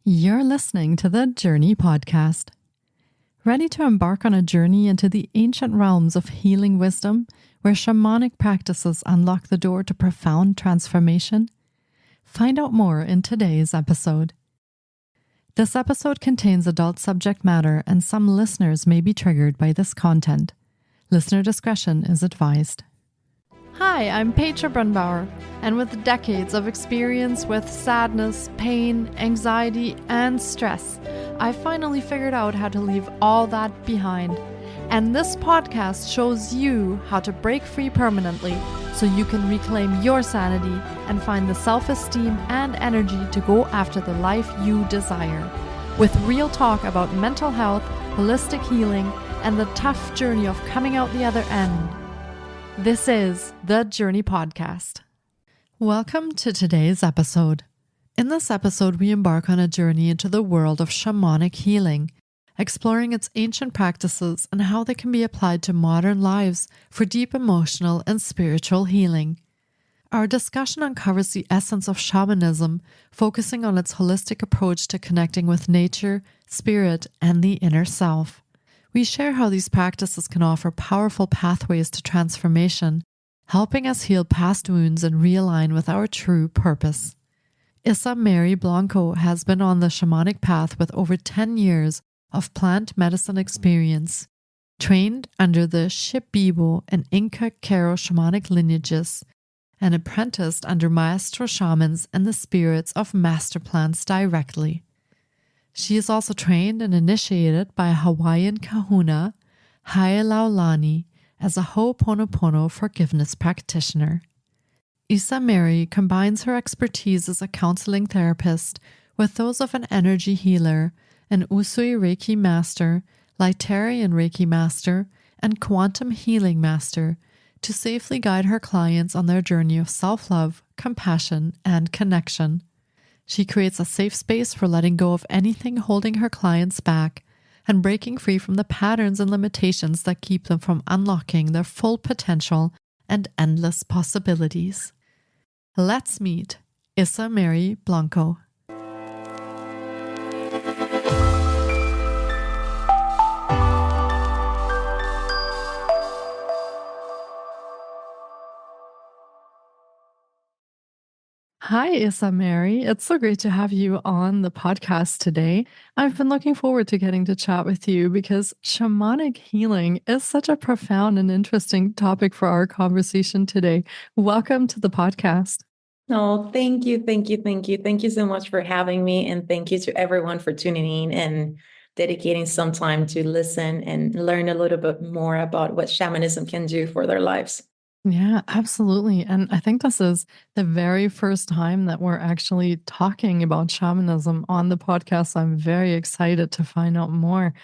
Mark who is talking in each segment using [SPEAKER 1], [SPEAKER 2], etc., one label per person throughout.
[SPEAKER 1] You're listening to the Journey Podcast. Ready to embark on a journey into the ancient realms of healing wisdom, where shamanic practices unlock the door to profound transformation? Find out more in today's episode. This episode contains adult subject matter, and some listeners may be triggered by this content. Listener discretion is advised. Hi, I'm Petra Brunbauer, and with decades of experience with sadness, pain, anxiety, and stress, I finally figured out how to leave all that behind. And this podcast shows you how to break free permanently so you can reclaim your sanity and find the self-esteem and energy to go after the life you desire. With real talk about mental health, holistic healing, and the tough journey of coming out the other end. This is the Journey Podcast. Welcome to today's episode. In this episode, we embark on a journey into the world of shamanic healing, exploring its ancient practices and how they can be applied to modern lives for deep emotional and spiritual healing. Our discussion uncovers the essence of shamanism, focusing on its holistic approach to connecting with nature, spirit, and the inner self. We share how these practices can offer powerful pathways to transformation, helping us heal past wounds and realign with our true purpose. IssaMary Blanco has been on the shamanic path with over 10 years of plant medicine experience, trained under the Shipibo and Inca Q'ero shamanic lineages, and apprenticed under maestro shamans and the spirits of master plants directly. She is also trained and initiated by a Hawaiian kahuna, Hailaulani, as a Ho'oponopono forgiveness practitioner. IssaMary combines her expertise as a counseling therapist with those of an energy healer, an Usui Reiki master, Lighterian Reiki master, and quantum healing master to safely guide her clients on their journey of self-love, compassion, and connection. She creates a safe space for letting go of anything holding her clients back and breaking free from the patterns and limitations that keep them from unlocking their full potential and endless possibilities. Let's meet IssaMary Blanco. Hi, IssaMary. It's so great to have you on the podcast today. I've been looking forward to getting to chat with you because shamanic healing is such a profound and interesting topic for our conversation today. Welcome to the podcast.
[SPEAKER 2] Oh, thank you. Thank you. Thank you. Thank you so much for having me. And thank you to everyone for tuning in and dedicating some time to listen and learn a little bit more about what shamanism can do for their lives.
[SPEAKER 1] Yeah, absolutely. And I think this is the very first time that we're actually talking about shamanism on the podcast. I'm very excited to find out more.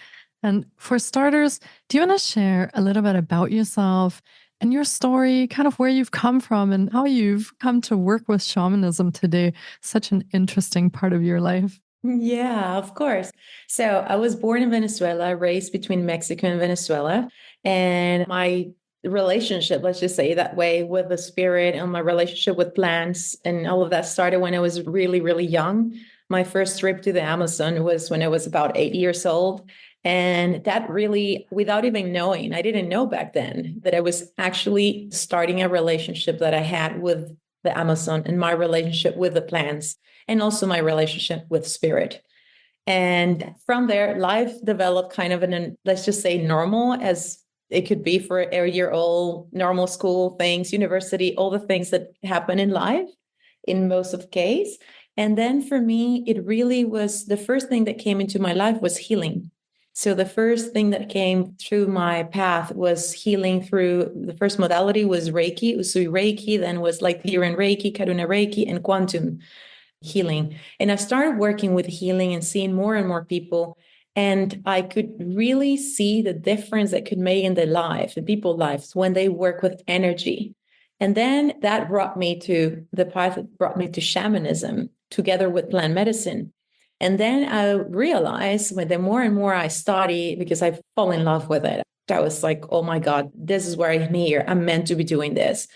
[SPEAKER 1] And for starters, do you want to share a little bit about yourself and your story, kind of where you've come from and how you've come to work with shamanism today? Such an interesting part of your life.
[SPEAKER 2] Yeah, of course. So I was born in Venezuela, raised between Mexico and Venezuela. And my relationship, let's just say that way, with the spirit and my relationship with plants and all of that started when I was really, really young. My first trip to the Amazon was when I was about 8 years old. And that really, without even knowing, I didn't know back then that I was actually starting a relationship that I had with the Amazon and my relationship with the plants and also my relationship with spirit. And from there, life developed kind of let's just say normal as it could be for a year old, normal school things, university, all the things that happen in life in most of the case. And then for me, it really was the first thing that came into my life was healing. So the first thing that came through my path was healing through the first modality was Reiki, Usui Reiki, then was like Liren Reiki, Karuna Reiki, and quantum healing. And I started working with healing and seeing more and more people. And I could really see the difference that could make in their life, in people's lives, when they work with energy. And then that brought me to the path that brought me to shamanism together with plant medicine. And then I realized when the more and more I study, because I fall in love with it, I was like, oh my God, this is where I'm here. I'm meant to be doing this.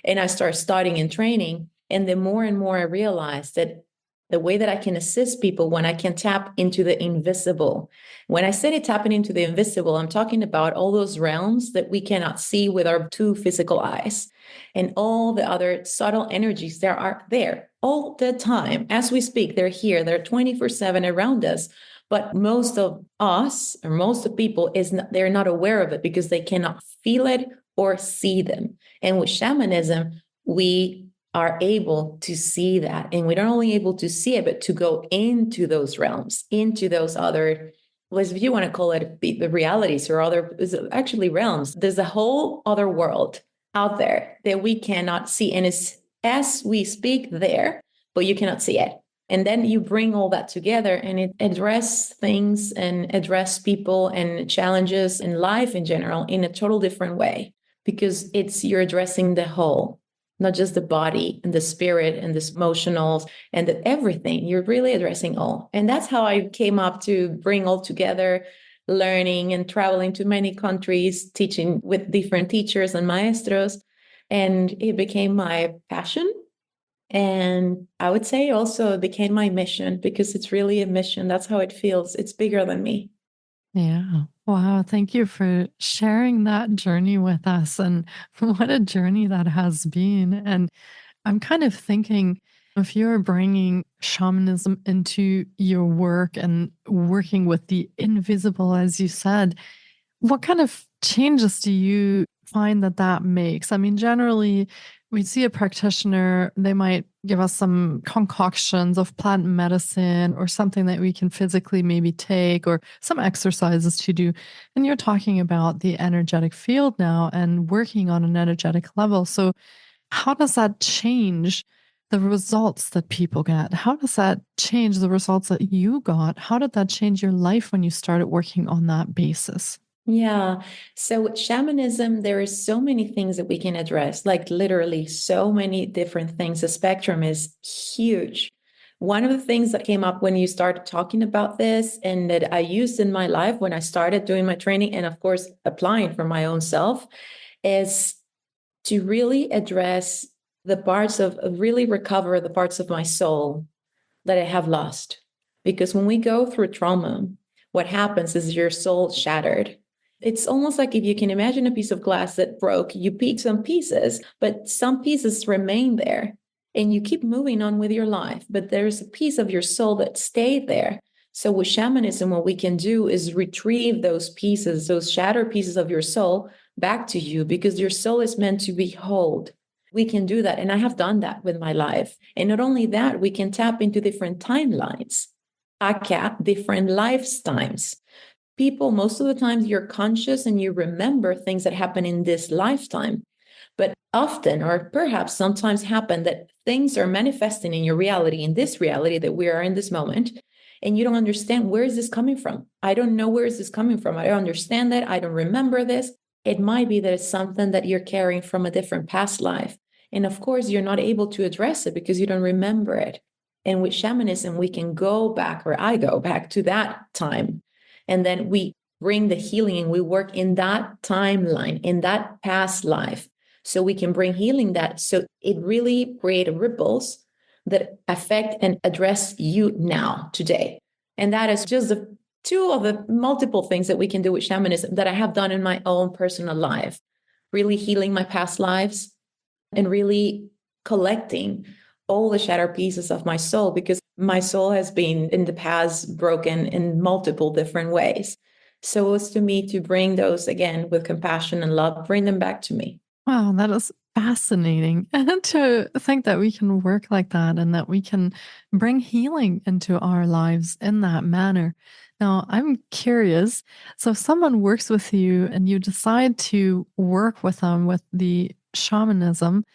[SPEAKER 2] And I started studying and training. And the more and more I realized that the way that I can assist people when I can tap into the invisible. When I say tapping into the invisible, I'm talking about all those realms that we cannot see with our two physical eyes and all the other subtle energies that are there all the time. As we speak, they're here, they're 24/7 around us. But most of us, or most of people, they're not aware of it because they cannot feel it or see them. And with shamanism, we are able to see that. And we're not only able to see it, but to go into those realms, into those other, well, if you want to call it the realities or other, actually realms. There's a whole other world out there that we cannot see. And it's as we speak there, but you cannot see it. And then you bring all that together and it address things and address people and challenges in life in general in a total different way, because you're addressing the whole, not just the body and the spirit and the emotionals and everything. You're really addressing all. And that's how I came up to bring all together, learning and traveling to many countries, teaching with different teachers and maestros. And it became my passion. And I would say also it became my mission, because it's really a mission. That's how it feels. It's bigger than me.
[SPEAKER 1] Yeah. Wow. Thank you for sharing that journey with us. And what a journey that has been. And I'm kind of thinking, if you're bringing shamanism into your work and working with the invisible, as you said, what kind of changes do you find that makes? I mean, generally, we see a practitioner, they might give us some concoctions of plant medicine or something that we can physically maybe take, or some exercises to do. And you're talking about the energetic field now and working on an energetic level. So, how does that change the results that people get? How does that change the results that you got? How did that change your life when you started working on that basis?
[SPEAKER 2] Yeah. So with shamanism, there is so many things that we can address, like literally so many different things. The spectrum is huge. One of the things that came up when you started talking about this, and that I used in my life when I started doing my training, and of course, applying for my own self, is to really address the parts of really recover the parts of my soul that I have lost. Because when we go through trauma, what happens is your soul shattered. It's almost like if you can imagine a piece of glass that broke, you pick some pieces, but some pieces remain there and you keep moving on with your life. But there's a piece of your soul that stayed there. So with shamanism, what we can do is retrieve those pieces, those shattered pieces of your soul back to you, because your soul is meant to be whole. We can do that. And I have done that with my life. And not only that, we can tap into different timelines, aka different lifetimes. People, most of the times you're conscious and you remember things that happen in this lifetime. But often, or perhaps sometimes, happen that things are manifesting in your reality, in this reality that we are in this moment, and you don't understand, where is this coming from? I don't know, where is this coming from? I don't understand that. I don't remember this. It might be that it's something that you're carrying from a different past life. And of course, you're not able to address it because you don't remember it. And with shamanism, we can go back, or I go back to that time. And then we bring the healing and we work in that timeline, in that past life. So we can bring healing that. So it really creates ripples that affect and address you now, today. And that is just two of the multiple things that we can do with shamanism that I have done in my own personal life, really healing my past lives and really collecting all the shattered pieces of my soul, because my soul has been in the past broken in multiple different ways. So it was to me to bring those again with compassion and love, bring them back to me.
[SPEAKER 1] Wow, that is fascinating. And to think that we can work like that and that we can bring healing into our lives in that manner. Now, I'm curious. So, if someone works with you and you decide to work with them with the shamanism,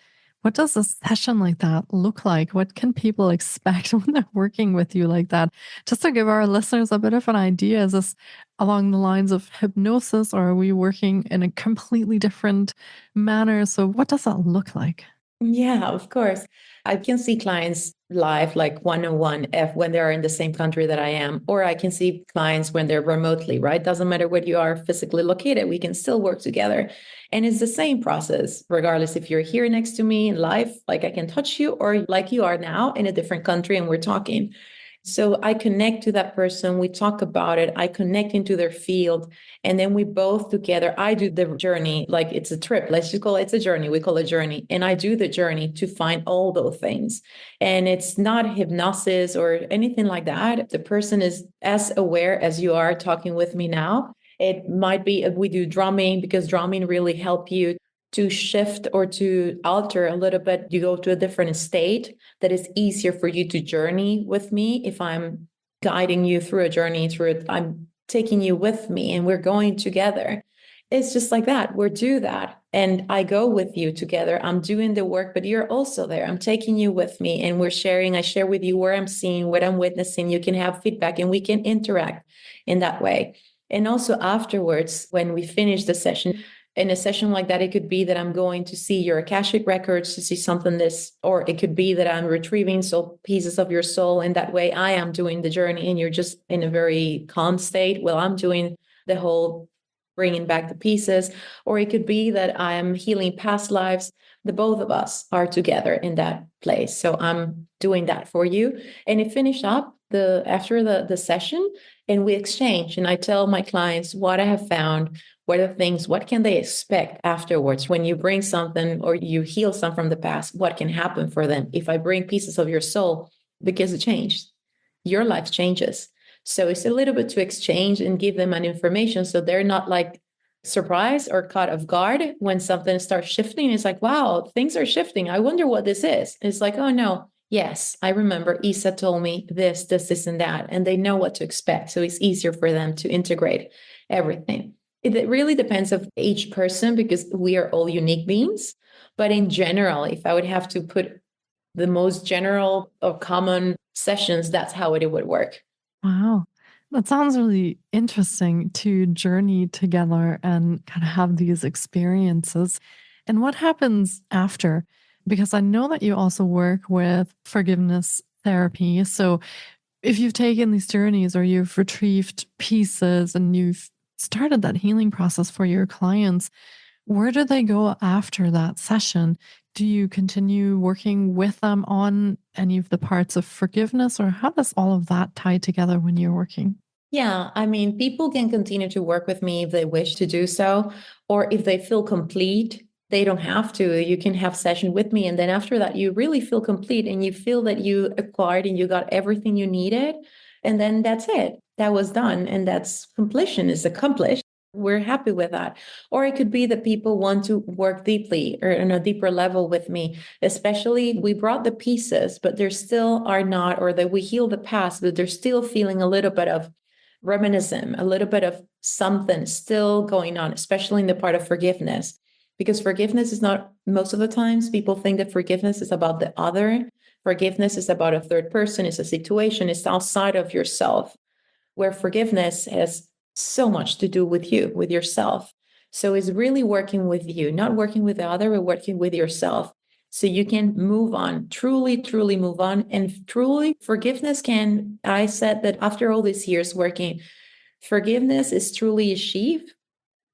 [SPEAKER 1] what does a session like that look like? What can people expect when they're working with you like that? Just to give our listeners a bit of an idea, is this along the lines of hypnosis, or are we working in a completely different manner? So, what does that look like?
[SPEAKER 2] Yeah, of course. I can see clients live, like one-on-one, if when they're in the same country that I am, or I can see clients when they're remotely, right? Doesn't matter where you are physically located, we can still work together. And it's the same process, regardless if you're here next to me in life, like I can touch you, or like you are now in a different country and we're talking. So I connect to that person, we talk about it, I connect into their field, and then we both together, I do the journey, like it's a trip. Let's just call it, it's a journey. We call it journey. And I do the journey to find all those things. And it's not hypnosis or anything like that. The person is as aware as you are talking with me now. It might be if we do drumming, because drumming really help you to shift or to alter a little bit. You go to a different state that is easier for you to journey with me. If I'm guiding you through a journey, through it, I'm taking you with me and we're going together. It's just like that. We're do that. And I go with you together. I'm doing the work, but you're also there. I'm taking you with me and we're sharing. I share with you where I'm seeing, what I'm witnessing. You can have feedback and we can interact in that way. And also afterwards, when we finish the session, in a session like that, it could be that I'm going to see your Akashic records to see something this, or it could be that I'm retrieving soul pieces of your soul. And that way I am doing the journey and you're just in a very calm state while I'm doing the whole bringing back the pieces. Or it could be that I'm healing past lives. The both of us are together in that place. So I'm doing that for you. And it finished up after the session and we exchange. And I tell my clients what I have found, what are things, what can they expect afterwards when you bring something or you heal some from the past, what can happen for them if I bring pieces of your soul, because it changed, your life changes. So it's a little bit to exchange and give them an information so they're not like surprised or caught off guard when something starts shifting. It's like, wow, things are shifting, I wonder what this is. It's like, oh no, yes, I remember Issa told me this and that, and they know what to expect. So it's easier for them to integrate everything. It really depends of each person because we are all unique beings. But in general, if I would have to put the most general or common sessions, that's how it would work.
[SPEAKER 1] Wow. That sounds really interesting to journey together and kind of have these experiences. And what happens after? Because I know that you also work with forgiveness therapy. So if you've taken these journeys or you've retrieved pieces and you've started that healing process for your clients, where do they go after that session? Do you continue working with them on any of the parts of forgiveness, or how does all of that tie together when you're working?
[SPEAKER 2] Yeah, I mean, people can continue to work with me if they wish to do so, or if they feel complete, they don't have to. You can have session with me, and then after that, you really feel complete and you feel that you acquired and you got everything you needed, and then that's it. That was done, and that's completion is accomplished. We're happy with that. Or it could be that people want to work deeply or on a deeper level with me, especially we brought the pieces, but there still are not, or that we heal the past, but they're still feeling a little bit of reminiscent, a little bit of something still going on, especially in the part of forgiveness. Because forgiveness is not, most of the times, people think that forgiveness is about the other. Forgiveness is about a third person, it's a situation, it's outside of yourself, where forgiveness has so much to do with you, with yourself. So it's really working with you, not working with the other, but working with yourself. So you can move on, truly, truly move on. And truly, forgiveness can, I said that after all these years working, forgiveness is truly achieved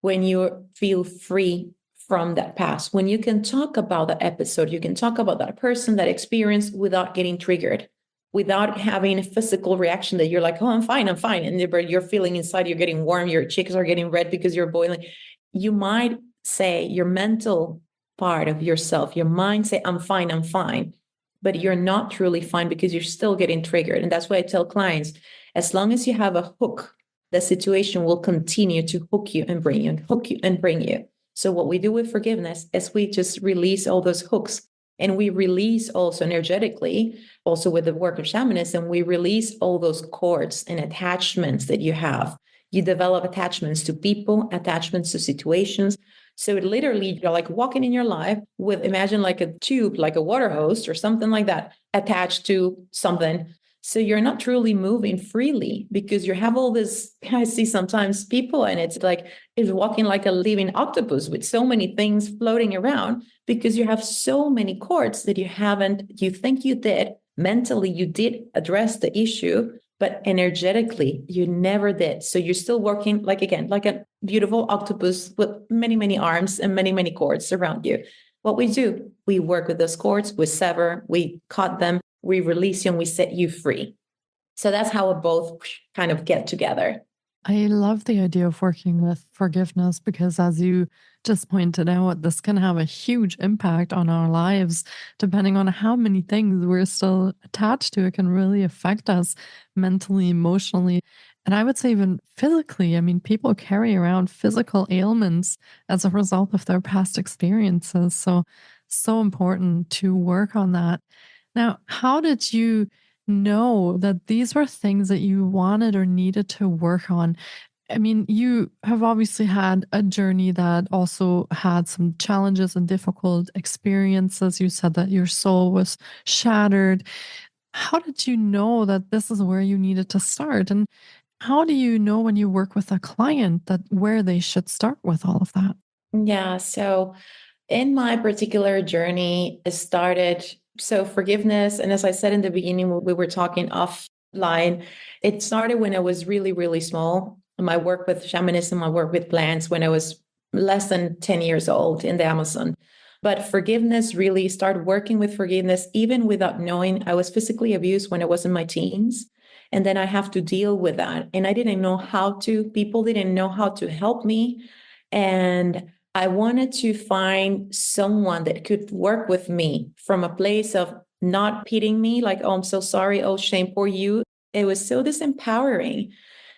[SPEAKER 2] when you feel free from that past. When you can talk about that episode, you can talk about that person, that experience without getting triggered, without having a physical reaction that you're like, oh, I'm fine, I'm fine. And you're feeling inside, you're getting warm, your cheeks are getting red because you're boiling. You might say your mental part of yourself, your mind say, I'm fine, I'm fine. But you're not truly fine because you're still getting triggered. And that's why I tell clients, as long as you have a hook, the situation will continue to hook you and bring you and hook you and bring you. So what we do with forgiveness is we just release all those hooks, and we release also energetically, also with the work of shamanism, we release all those cords and attachments that you have. You develop attachments to people, attachments to situations. So it literally, you're like walking in your life with, imagine like a tube, like a water hose or something like that, attached to something. So you're not truly moving freely because you have all this. I see sometimes people, and it's like it's walking like a living octopus with so many things floating around because you have so many cords that you think you did. Mentally, you did address the issue, but energetically, you never did. So you're still working like, again, like a beautiful octopus with many, many arms and many, many cords around you. What we do, we work with those cords, we sever, we cut them, we release you, and we set you free. So that's how it both kind of get together.
[SPEAKER 1] I love the idea of working with forgiveness because, as you just pointed out, this can have a huge impact on our lives. Depending on how many things we're still attached to, it can really affect us mentally, emotionally, and I would say even physically. I mean, people carry around physical ailments as a result of their past experiences. So, so important to work on that. Now, how did you know that these were things that you wanted or needed to work on? I mean, you have obviously had a journey that also had some challenges and difficult experiences. You said that your soul was shattered. How did you know that this is where you needed to start? And how do you know when you work with a client that where they should start with all of that?
[SPEAKER 2] Yeah. So in my particular journey, it started. So forgiveness, and as I said in the beginning, we were talking offline. It started when I was really, really small. My work with shamanism, my work with plants when I was less than 10 years old in the Amazon. But forgiveness really started working with forgiveness, even without knowing I was physically abused when I was in my teens. And then I have to deal with that. And I didn't know how to, people didn't know how to help me. And I wanted to find someone that could work with me from a place of not pitying me, like, oh, I'm so sorry, oh, shame, poor you. It was so disempowering.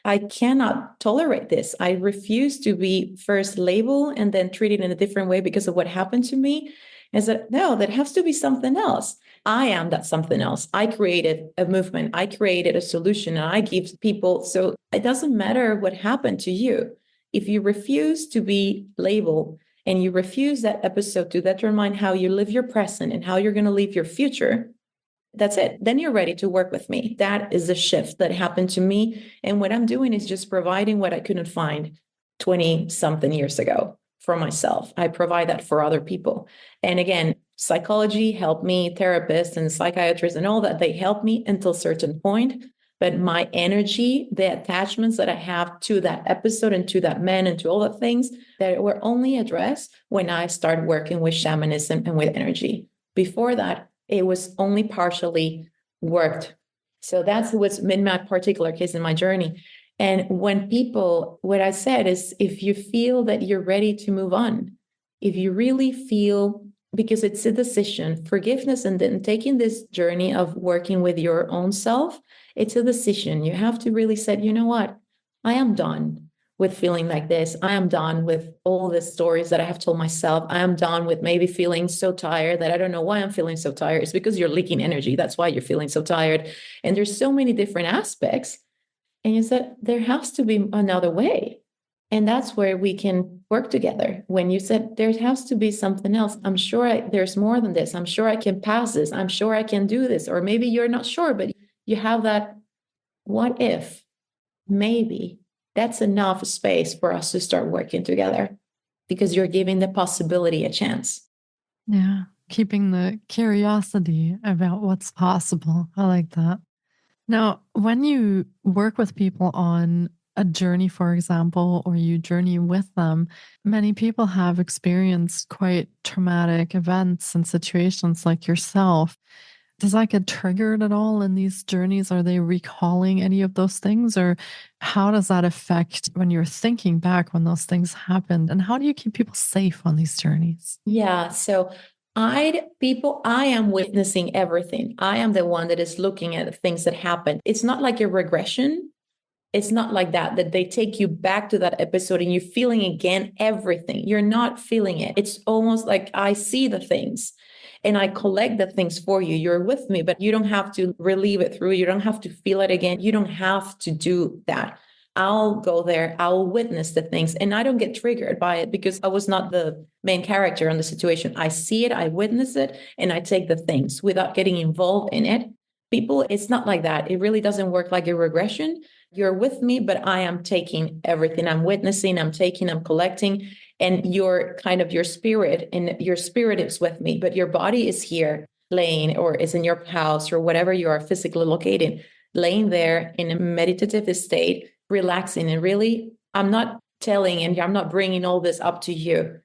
[SPEAKER 2] I cannot tolerate this. I refuse to be first labeled and then treated in a different way because of what happened to me. And said, no, that has to be something else. I am that something else. I created a movement. I created a solution. And I give people. So it doesn't matter what happened to you. If you refuse to be labeled and you refuse that episode to determine how you live your present and how you're going to live your future, that's it. Then you're ready to work with me. That is the shift that happened to me. And what I'm doing is just providing what I couldn't find 20 something years ago for myself. I provide that for other people. And again, psychology helped me, therapists and psychiatrists and all that, they helped me until a certain point. But my energy, the attachments that I have to that episode and to that man and to all the things that were only addressed when I started working with shamanism and with energy. Before that, it was only partially worked. So that's what's in my particular case in my journey. And when people, what I said is, if you feel that you're ready to move on, if you really feel, because it's a decision, forgiveness, and then taking this journey of working with your own self, it's a decision. You have to really say, you know what? I am done with feeling like this. I am done with all the stories that I have told myself. I am done with maybe feeling so tired that I don't know why I'm feeling so tired. It's because you're leaking energy. That's why you're feeling so tired. And there's so many different aspects. And you said, there has to be another way. And that's where we can work together. When you said there has to be something else, I'm sure there's more than this. I'm sure I can pass this. I'm sure I can do this. Or maybe you're not sure, but you have that what if, maybe that's enough space for us to start working together because you're giving the possibility a chance.
[SPEAKER 1] Yeah, keeping the curiosity about what's possible. I like that. Now, when you work with people on a journey, for example, or you journey with them, many people have experienced quite traumatic events and situations like yourself. Does that get triggered at all in these journeys? Are they recalling any of those things? Or how does that affect when you're thinking back when those things happened? And how do you keep people safe on these journeys?
[SPEAKER 2] Yeah. So I am witnessing everything. I am the one that is looking at the things that happen. It's not like a regression. It's not like that they take you back to that episode and you're feeling again everything. You're not feeling it. It's almost like I see the things and I collect the things for you. You're with me, but you don't have to relieve it through. You don't have to feel it again. You don't have to do that. I'll go there. I'll witness the things and I don't get triggered by it because I was not the main character in the situation. I see it, I witness it, and I take the things without getting involved in it. People, it's not like that. It really doesn't work like a regression. You're with me, but I am taking everything. I'm witnessing, I'm taking, I'm collecting, and your spirit, and your spirit is with me, but your body is here laying, or is in your house, or whatever you are physically located, laying there in a meditative state, relaxing. And really, I'm not telling, and I'm not bringing all this up to you.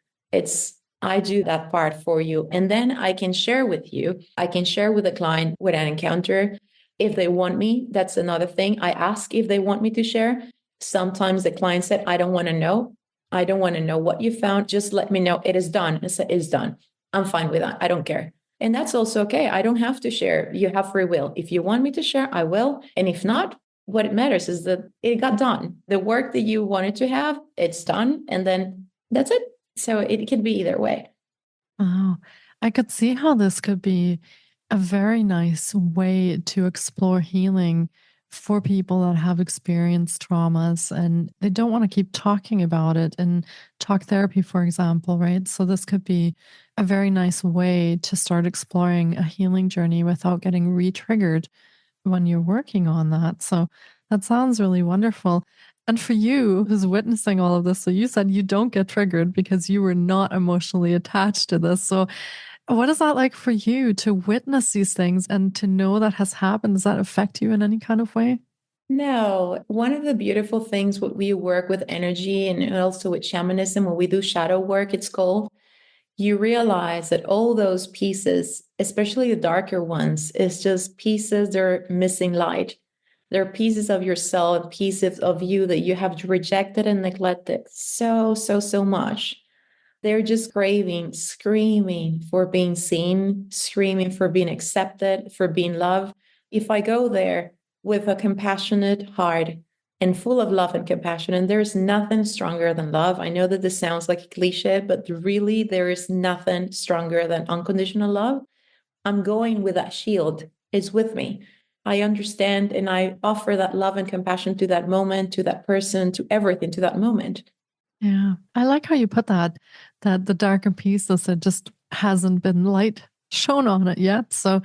[SPEAKER 2] I do that part for you. And then I can share with you. I can share with the client what I encounter. If they want me, that's another thing. I ask if they want me to share. Sometimes the client said, I don't want to know. I don't want to know what you found. Just let me know it is done. I said, it's done. I'm fine with that. I don't care. And that's also okay. I don't have to share. You have free will. If you want me to share, I will. And if not, what it matters is that it got done. The work that you wanted to have, it's done. And then that's it. So it can be either way.
[SPEAKER 1] Oh, I could see how this could be a very nice way to explore healing for people that have experienced traumas and they don't want to keep talking about it in talk therapy, for example, right? So, this could be a very nice way to start exploring a healing journey without getting re triggered when you're working on that. So, that sounds really wonderful. And for you, who's witnessing all of this, so you said you don't get triggered because you were not emotionally attached to this. So, what is that like for you to witness these things and to know that has happened? Does that affect you in any kind of way?
[SPEAKER 2] No, one of the beautiful things when we work with energy and also with shamanism, when we do shadow work, it's called, you realize that all those pieces, especially the darker ones, is just pieces that are missing light. They're pieces of yourself, pieces of you that you have rejected and neglected so much. They're just craving, screaming for being seen, screaming for being accepted, for being loved. If I go there with a compassionate heart and full of love and compassion, and there's nothing stronger than love. I know that this sounds like a cliche, but really, there is nothing stronger than unconditional love. I'm going with that shield. It's with me. I understand and I offer that love and compassion to that moment, to that person, to everything, to that moment.
[SPEAKER 1] Yeah, I like how you put that, that the darker pieces, it just hasn't been light shown on it yet. So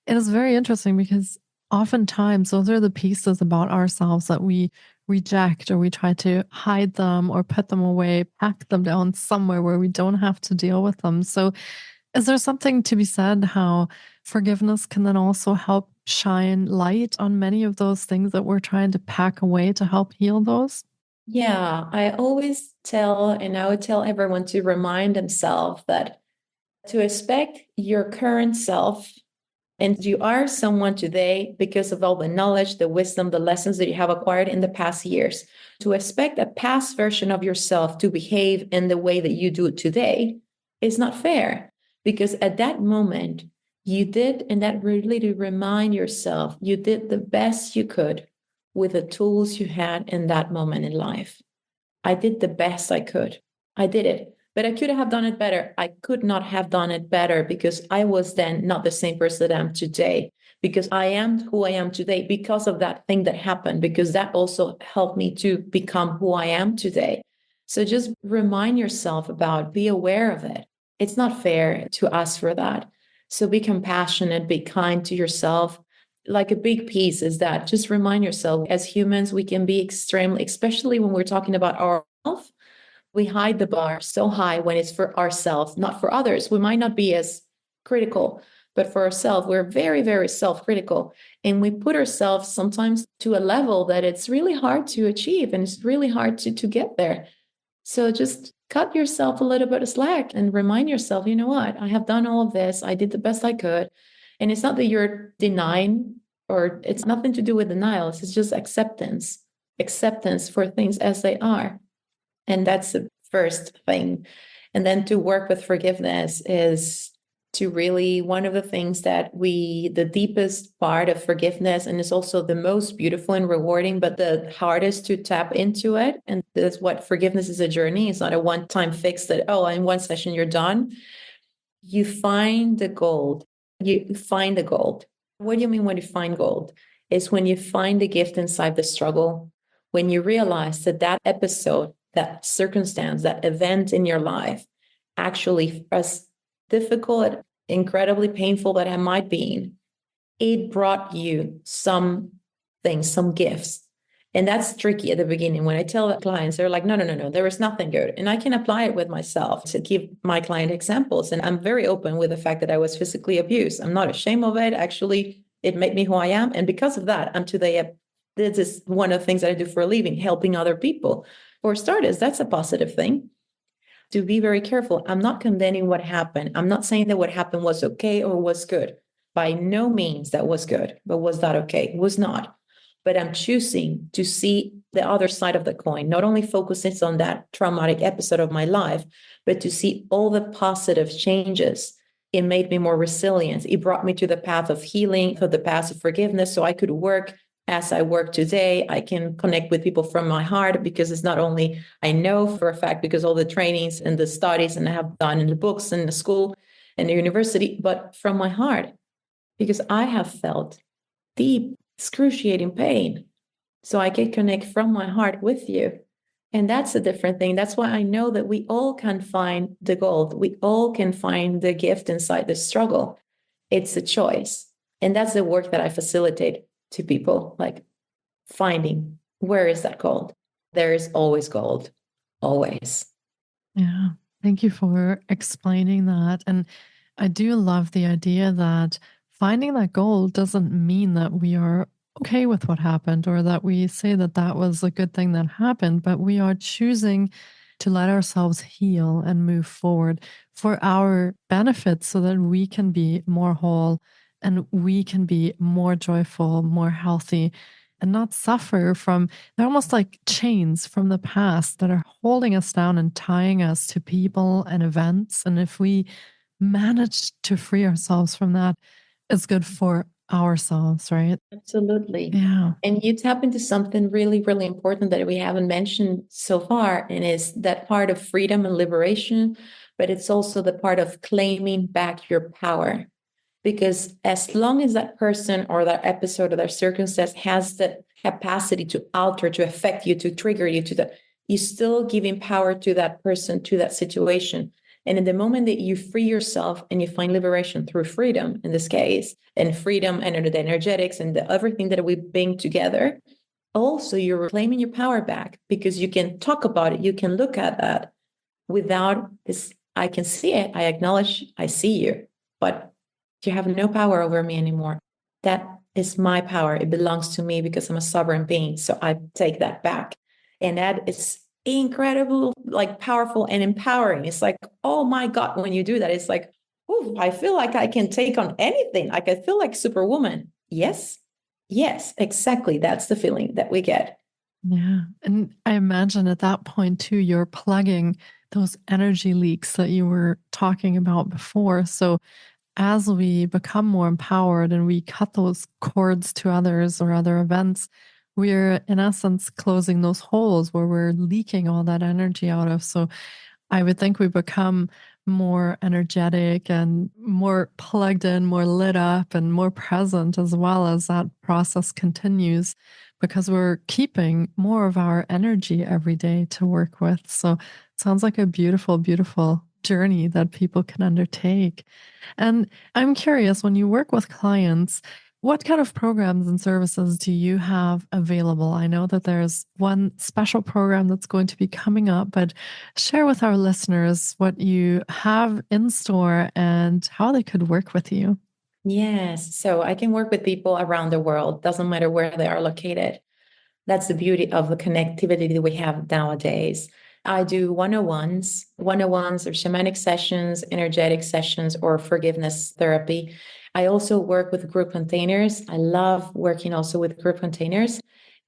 [SPEAKER 1] it is very interesting because oftentimes those are the pieces about ourselves that we reject or we try to hide them or put them away, pack them down somewhere where we don't have to deal with them. So, is there something to be said how forgiveness can then also help shine light on many of those things that we're trying to pack away to help heal those?
[SPEAKER 2] Yeah, I always tell, and I would tell everyone to remind themselves that to expect your current self, and you are someone today because of all the knowledge, the wisdom, the lessons that you have acquired in the past years. To expect a past version of yourself to behave in the way that you do today is not fair, because at that moment you did, and that really to remind yourself, you did the best you could with the tools you had in that moment in life. I did the best I could. I did it, but I could have done it better. I could not have done it better because I was then not the same person that I am today. Because I am who I am today because of that thing that happened, because that also helped me to become who I am today. So just remind yourself about, be aware of it. It's not fair to ask for that. So be compassionate, be kind to yourself. Like a big piece is that just remind yourself, as humans, we can be extremely, especially when we're talking about ourselves, we hide the bar so high when it's for ourselves, not for others. We might not be as critical, but for ourselves, we're very, very self-critical. And we put ourselves sometimes to a level that it's really hard to achieve and it's really hard to get there. So just cut yourself a little bit of slack and remind yourself, you know what? I have done all of this. I did the best I could. And it's not that you're denying, or it's nothing to do with denials. It's just acceptance, acceptance for things as they are. And that's the first thing. And then to work with forgiveness is to really, one of the things that the deepest part of forgiveness, and it's also the most beautiful and rewarding, but the hardest to tap into it. And that's what forgiveness is, a journey. It's not a one-time fix that, oh, in one session you're done. You find the gold. You find the gold. What do you mean when you find gold? It's when you find the gift inside the struggle, when you realize that that episode, that circumstance, that event in your life, actually, as difficult, incredibly painful that it might be, it brought you some things, some gifts. And that's tricky at the beginning. When I tell the clients, they're like, no, there is nothing good. And I can apply it with myself to give my client examples. And I'm very open with the fact that I was physically abused. I'm not ashamed of it. Actually, it made me who I am. And because of that, I'm today, this is one of the things that I do for a living, helping other people. For starters, that's a positive thing. To be very careful. I'm not condemning what happened. I'm not saying that what happened was okay or was good. By no means that was good, but was that okay? It was not. But I'm choosing to see the other side of the coin, not only focusing on that traumatic episode of my life, but to see all the positive changes. It made me more resilient. It brought me to the path of healing, to the path of forgiveness, so I could work as I work today. I can connect with people from my heart, because it's not only I know for a fact because all the trainings and the studies and I have done in the books and the school and the university, but from my heart, because I have felt deep, excruciating pain. So I can connect from my heart with you. And that's a different thing. That's why I know that we all can find the gold. We all can find the gift inside the struggle. It's a choice. And that's the work that I facilitate to people, like finding where is that gold? There is always gold, always.
[SPEAKER 1] Yeah. Thank you for explaining that. And I do love the idea that finding that goal doesn't mean that we are okay with what happened or that we say that that was a good thing that happened, but we are choosing to let ourselves heal and move forward for our benefit so that we can be more whole and we can be more joyful, more healthy, and not suffer from, they're almost like chains from the past that are holding us down and tying us to people and events. And if we manage to free ourselves from that, it's good for ourselves, right?
[SPEAKER 2] Absolutely.
[SPEAKER 1] Yeah.
[SPEAKER 2] And you tap into something really, really important that we haven't mentioned so far, and is that part of freedom and liberation, but it's also the part of claiming back your power. Because as long as that person or that episode or that circumstance has the capacity to alter, to affect you, to trigger you, you're still giving power to that person, to that situation. And in the moment that you free yourself and you find liberation through freedom, in this case, and freedom and the energetics and everything that we bring together, also you're reclaiming your power back, because you can talk about it, you can look at that without this. I can see it, I acknowledge, I see you, but you have no power over me anymore. That is my power. It belongs to me because I'm a sovereign being. So I take that back. And that is incredible, like powerful and empowering. It's like, oh my God, when you do that, it's like, ooh, I feel like I can take on anything. Like I feel like Superwoman. Yes. Yes, exactly. That's the feeling that we get.
[SPEAKER 1] Yeah. And I imagine at that point too, you're plugging those energy leaks that you were talking about before. So as we become more empowered and we cut those cords to others or other events, we're in essence closing those holes where we're leaking all that energy out of. So I would think we become more energetic and more plugged in, more lit up, and more present as well as that process continues because we're keeping more of our energy every day to work with. So it sounds like a beautiful, beautiful journey that people can undertake. And I'm curious, when you work with clients, what kind of programs and services do you have available? I know that there's one special program that's going to be coming up, but share with our listeners what you have in store and how they could work with you.
[SPEAKER 2] Yes. So I can work with people around the world, doesn't matter where they are located. That's the beauty of the connectivity that we have nowadays. I do one-on-ones or shamanic sessions, energetic sessions, or forgiveness therapy. I also work with group containers. I love working also with group containers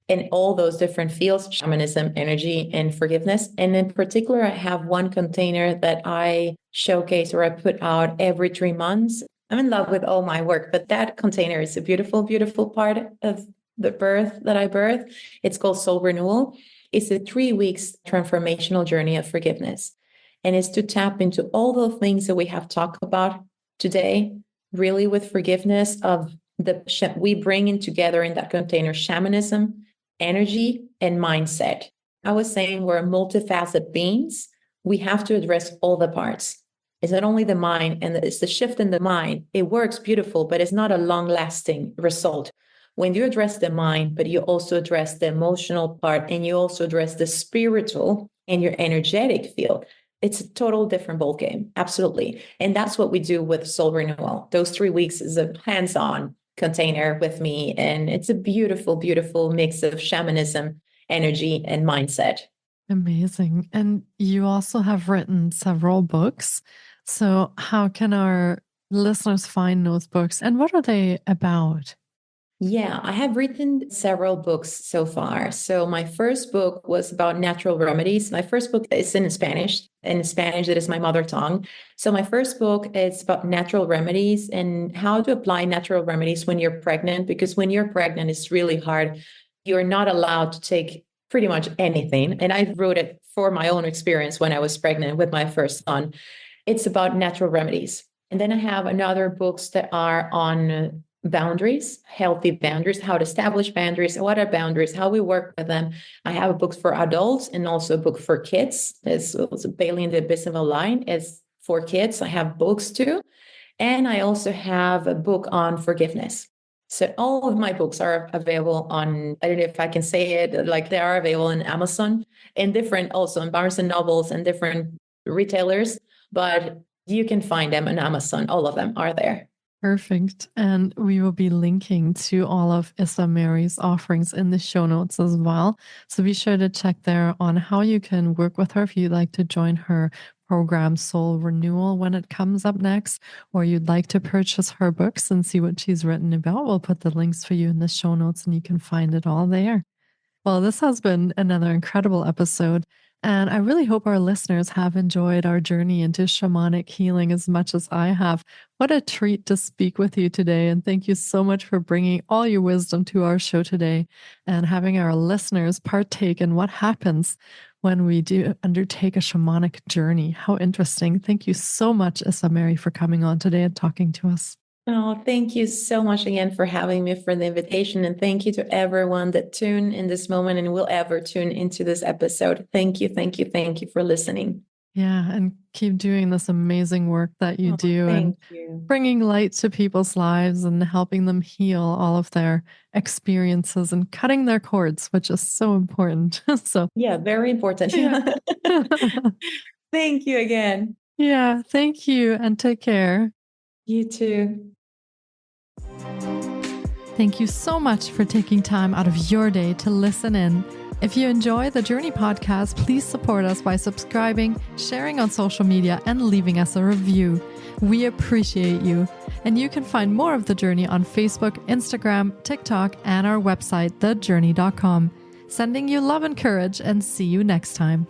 [SPEAKER 2] in all those different fields, shamanism, energy, and forgiveness. And in particular, I have one container that I showcase or I put out every 3 months. I'm in love with all my work, but that container is a beautiful, beautiful part of the birth that I birth. It's called Soul Renewal. It's a 3 weeks transformational journey of forgiveness. And it's to tap into all the things that we have talked about today, really with forgiveness of we bring in together in that container shamanism, energy, and mindset. I was saying we're multifaceted beings. We have to address all the parts. It's not only the mind, and it's the shift in the mind. It works beautiful, but it's not a long-lasting result. When you address the mind, but you also address the emotional part, and you also address the spiritual and your energetic field, it's a total different ball game. Absolutely. And that's what we do with Soul Renewal. Those 3 weeks is a hands-on container with me. And it's a beautiful, beautiful mix of shamanism, energy, and mindset.
[SPEAKER 1] Amazing. And you also have written several books. So, how can our listeners find those books and what are they about?
[SPEAKER 2] Yeah, I have written several books so far. So my first book was about natural remedies. My first book is in Spanish. In Spanish, it is my mother tongue. So my first book is about natural remedies and how to apply natural remedies when you're pregnant, because when you're pregnant, it's really hard. You're not allowed to take pretty much anything. And I wrote it for my own experience when I was pregnant with my first son. It's about natural remedies. And then I have another books that are on boundaries, healthy boundaries, how to establish boundaries, what are boundaries, how we work with them. I have a book for adults and also a book for kids. It's Bailey and the Abyss of a Line. It's for kids. I have books too. And I also have a book on forgiveness. So all of my books are available on, I don't know if I can say it, like they are available on Amazon and different, also in Barnes and Nobles and different retailers, but you can find them on Amazon. All of them are there.
[SPEAKER 1] Perfect. And we will be linking to all of IssaMary's offerings in the show notes as well. So be sure to check there on how you can work with her if you'd like to join her program Soul Renewal when it comes up next, or you'd like to purchase her books and see what she's written about. We'll put the links for you in the show notes and you can find it all there. Well, this has been another incredible episode. And I really hope our listeners have enjoyed our journey into shamanic healing as much as I have. What a treat to speak with you today. And thank you so much for bringing all your wisdom to our show today and having our listeners partake in what happens when we do undertake a shamanic journey. How interesting. Thank you so much, IssaMary, for coming on today and talking to us.
[SPEAKER 2] Oh, thank you so much again for having me, for the invitation. And thank you to everyone that tuned in this moment and will ever tune into this episode. Thank you, thank you, thank you for listening.
[SPEAKER 1] Yeah, and keep doing this amazing work that you do and
[SPEAKER 2] Thank you.
[SPEAKER 1] bringing light to people's lives and helping them heal all of their experiences and cutting their cords, which is so important. So,
[SPEAKER 2] Yeah, very important.
[SPEAKER 1] yeah.
[SPEAKER 2] Thank you again.
[SPEAKER 1] Yeah, thank you and take care.
[SPEAKER 2] You too.
[SPEAKER 1] Thank you so much for taking time out of your day to listen in. If you enjoy the Journey podcast, please support us by subscribing, sharing on social media, and leaving us a review. We appreciate you. And you can find more of The Journey on Facebook, Instagram, TikTok, and our website, thejourney.com. Sending you love and courage, and see you next time.